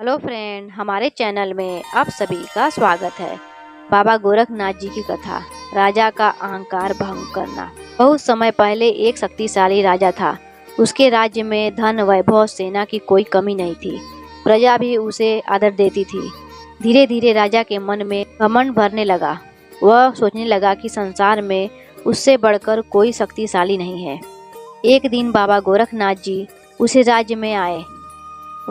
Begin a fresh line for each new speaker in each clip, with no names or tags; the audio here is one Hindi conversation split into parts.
हेलो फ्रेंड, हमारे चैनल में आप सभी का स्वागत है। बाबा गोरखनाथ जी की कथा, राजा का अहंकार भंग करना। बहुत समय पहले एक शक्तिशाली राजा था। उसके राज्य में धन, वैभव, सेना की कोई कमी नहीं थी। प्रजा भी उसे आदर देती थी। धीरे धीरे राजा के मन में घमंड भरने लगा। वह सोचने लगा कि संसार में उससे बढ़कर कोई शक्तिशाली नहीं है। एक दिन बाबा गोरखनाथ जी उसे राज्य में आए।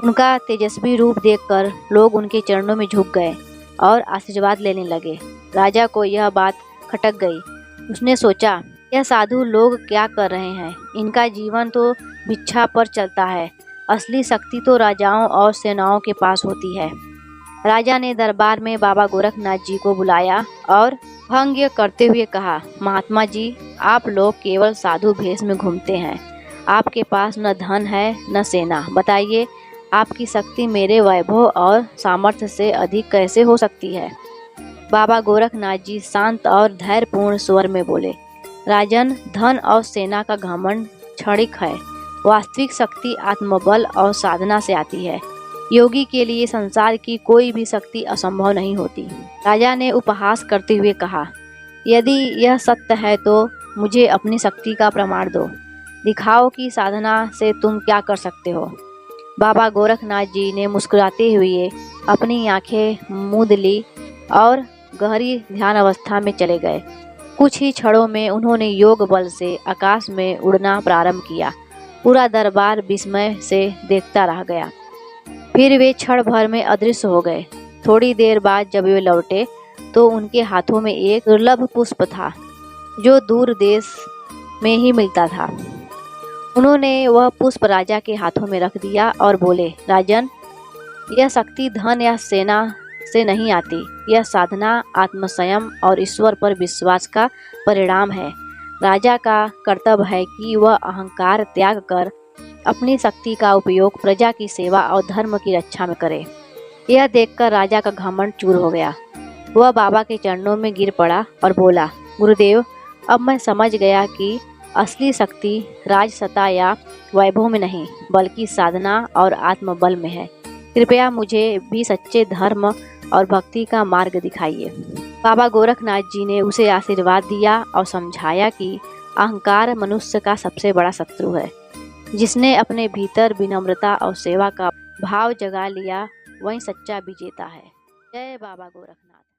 उनका तेजस्वी रूप देखकर लोग उनके चरणों में झुक गए और आशीर्वाद लेने लगे। राजा को यह बात खटक गई। उसने सोचा, यह साधु लोग क्या कर रहे हैं? इनका जीवन तो भिक्षा पर चलता है। असली शक्ति तो राजाओं और सेनाओं के पास होती है। राजा ने दरबार में बाबा गोरखनाथ जी को बुलाया और व्यंग्य करते हुए कहा, महात्मा जी, आप लोग केवल साधु भेष में घूमते हैं। आपके पास न धन है न सेना। बताइए, आपकी शक्ति मेरे वैभव और सामर्थ्य से अधिक कैसे हो सकती है? बाबा गोरखनाथ जी शांत और धैर्यपूर्ण स्वर में बोले, राजन, धन और सेना का घमंड क्षणिक है। वास्तविक शक्ति आत्मबल और साधना से आती है। योगी के लिए संसार की कोई भी शक्ति असंभव नहीं होती। राजा ने उपहास करते हुए कहा, यदि यह सत्य है तो मुझे अपनी शक्ति का प्रमाण दो। दिखाओ कि साधना से तुम क्या कर सकते हो। बाबा गोरखनाथ जी ने मुस्कुराते हुए अपनी आंखें मूंद ली और गहरी ध्यान अवस्था में चले गए। कुछ ही क्षणों में उन्होंने योग बल से आकाश में उड़ना प्रारंभ किया। पूरा दरबार विस्मय से देखता रह गया। फिर वे क्षण भर में अदृश्य हो गए। थोड़ी देर बाद जब वे लौटे तो उनके हाथों में एक दुर्लभ पुष्प था जो दूर देश में ही मिलता था। उन्होंने वह पुष्प राजा के हाथों में रख दिया और बोले, राजन, यह शक्ति धन या सेना से नहीं आती। यह साधना, आत्मसंयम और ईश्वर पर विश्वास का परिणाम है। राजा का कर्तव्य है कि वह अहंकार त्याग कर अपनी शक्ति का उपयोग प्रजा की सेवा और धर्म की रक्षा में करे। यह देखकर राजा का घमंड चूर हो गया। वह बाबा के चरणों में गिर पड़ा और बोला, गुरुदेव, अब मैं समझ गया कि असली शक्ति राजसत्ता या वैभव में नहीं, बल्कि साधना और आत्मबल में है। कृपया मुझे भी सच्चे धर्म और भक्ति का मार्ग दिखाइए। बाबा गोरखनाथ जी ने उसे आशीर्वाद दिया और समझाया कि अहंकार मनुष्य का सबसे बड़ा शत्रु है। जिसने अपने भीतर विनम्रता और सेवा का भाव जगा लिया, वही सच्चा विजेता है। जय बाबा गोरखनाथ।